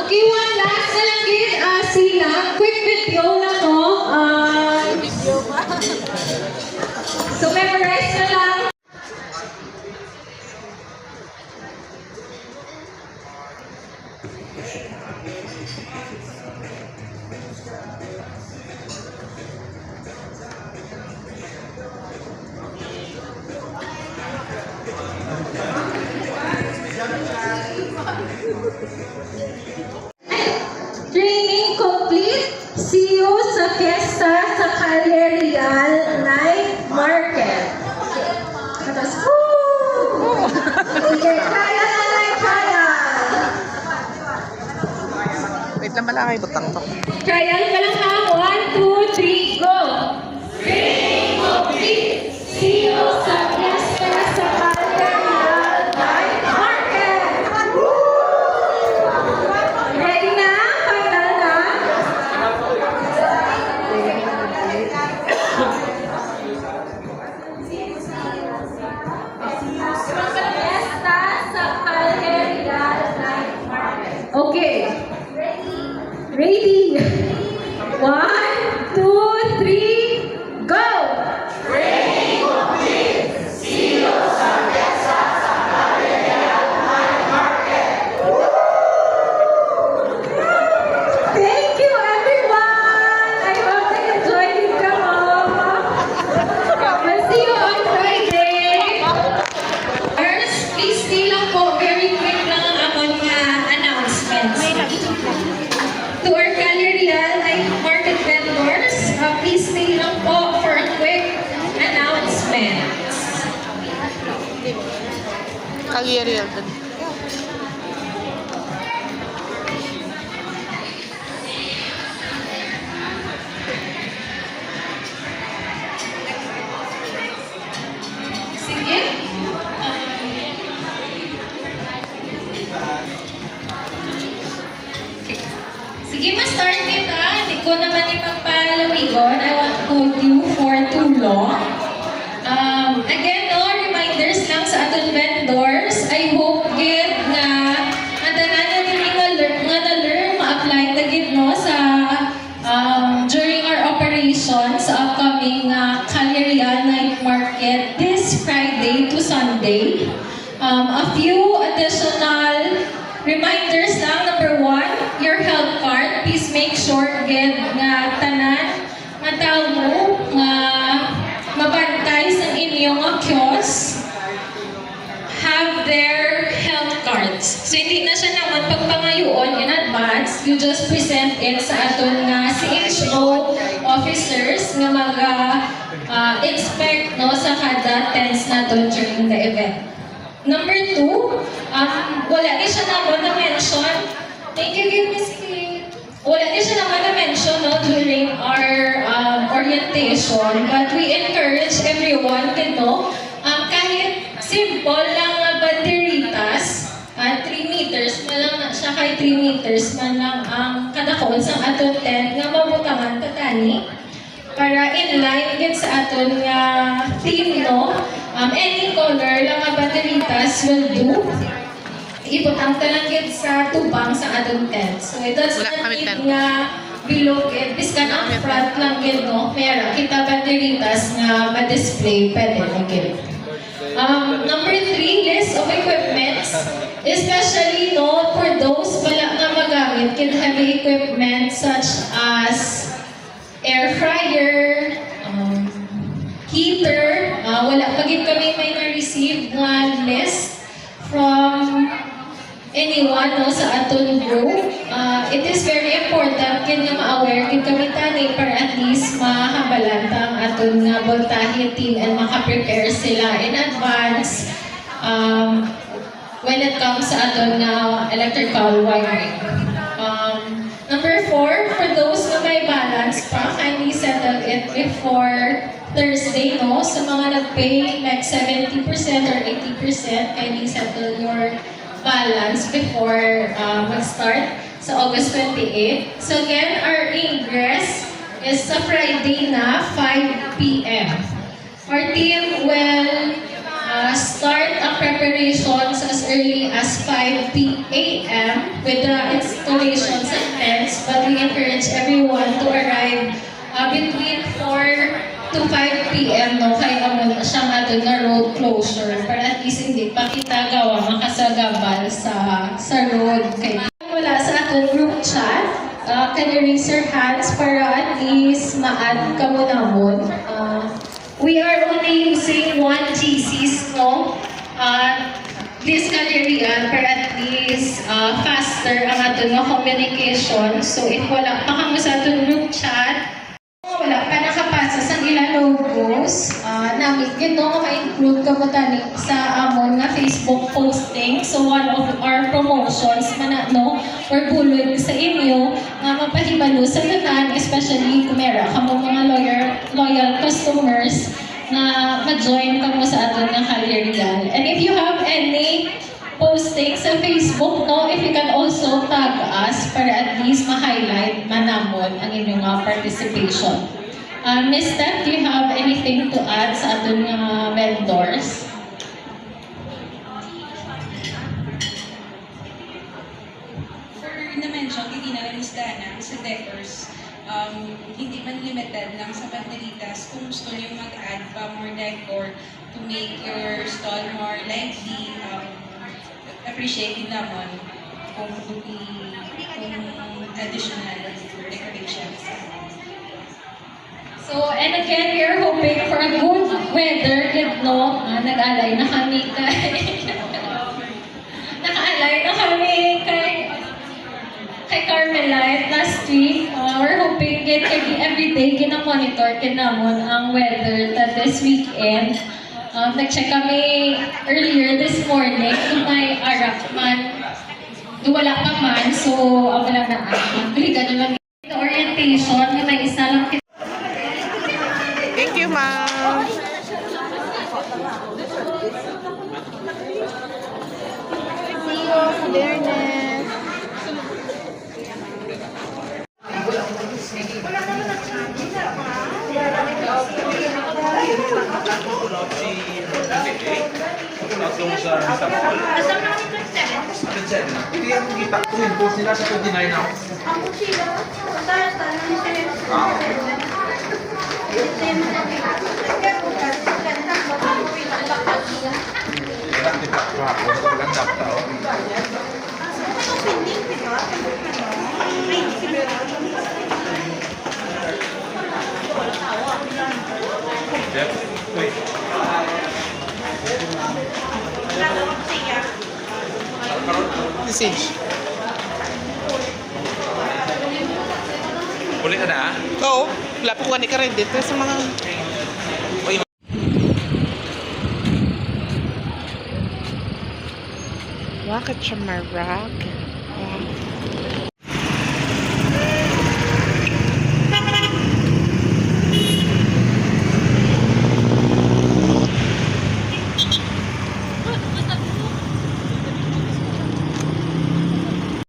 Okay, one last na lang din. Sila, quick video lang no. So memorize na lang. Training complete. See you sa fiesta sa Calle Real Night Market. Tapos, woo! Sige, kaya na kaya. Wait lang pala kayo, butang to. Trial ka lang ha. 1, 2, 3, go! Training complete. See you sa fiesta sa Calle Real Night Market. Ready na? Final na? Fiesta sa Calle Real Night Market. Okay. Ready? 1, 2, 3, go! Thank you, everyone! I hope you enjoyed it. Come on! We'll see you on Friday! First, please stay lang po. Very quick lang ang amon nga announcements. To our Calle Real Night Market vendors, please stay lang po for a quick announcement. Kagiri yun. Sige. Sige, ma-start kita. Hindi ko naman ipagpalawigon. I won't hold you for too long. Again, no, reminders lang sa aton vendors. I hope gid na andanan na din nga na-learn, ma-apply na gid no sa during our operation sa upcoming Calle Real Night Market this Friday to Sunday. A few additional reminders lang. Number 1, your health card. Please make sure gid nga tanan nga tao mo nga mabantay sa inyong kiosk have their health cards. So hindi na siya naman pagpangayoon in advance. You just present it sa aton nga CHO officers nga mag-inspect no sa kada tents naton during the event. Number 2, wala din siya naman na-mention. Thank you, Miss Kate. Wala din siya naman na-mention no, during our orientation, but we encourage everyone to know, kahit simple lang nga banderitas, 3 meters man lang siya, kay 3 meters man lang ang kadakon sa aton tent nga mabutangan katani para in line din sa aton nga team no. Any color lang nga banderitas will do. Ibutang ka lang yun sa tubang sa aton tent. So it does not need nga below it. Biskan ang front lang yun, no? Meron kita banderitas na ma-display. Pwede lang yun. Number 3, list of equipments. Especially, no, for those pala na magamit kin heavy equipment such as air fryer, heater. Wala pagin kami may na-receive nga list from anyone no, sa aton group. It is very important kin nga ma-aware kin kami tani para at least mahabalan ang aton nga voltahe team and maka-prepare sila in advance when it comes sa aton nga electrical wiring. Number 4, for those na may balance pa, kindly settle it before Thursday, no? Sa mga nag-pay like 70% or 80%, kindly settle your balance before mag-start sa August 28. So again, our ingress is sa Friday na 5 p.m. Our team will start ang preparations as early as 5 a.m. with the installations and tents, but we encourage everyone to arrive between 4 to 5 p.m. no, kaya mo na siyang ato na road closure para at least hindi pa kita gawa makasagabal sa road. Kaya wala sa atong group chat, can you raise your hands para at least ma-add ka mo namon. We are only using one GCs, no? This galleria para at least faster ang ato no communication. So if wala pa kamo sa atong group chat, wala pa nakapasa sa ilang logos, namin yun no, ma-include ka mo tani sa amon nga Facebook posting. So one of our promotions no, or bulod sa inyo nga mapahibalo sa tanan, especially kung meron ka mo mga loyal customers na ma-join ka mo sa aton nga Calle-Real. And if you have any posting sa Facebook, no, if you can also tag us para at least ma-highlight manamon ang inyong participation. Ms. Steph, do you have anything to add sa aton nga vendors? For na-mention, hindi na rin Dana sa decors, hindi man limited lang sa banderitas. Kung gusto niyo mag-add pa more decor to make your stall more lively, appreciate din naman kung additional decorations. So, and again, we are hoping for a good weather, no? Nag-alay na kami kay... Naka-alay na kami kay Carmelite last week. We're hoping everyday gina-monitor kinamon ang weather this weekend. Nag-check kami earlier this morning kung may arak man. Wala pa man, so wala na Balikan naman ito orientation na may isa lang. Thank you, ma'am. Fairness. Hindi ako kita ko yung post nila sa 29 ako. Ako sila. Basta Ilang kita ko ako. Ilang dakta ako. Jeff, wait. Message. Uli ka na? Oo. Wala po ka ni ka-ready. Pero sa mga... Uy, Bakit siya marag? Wow.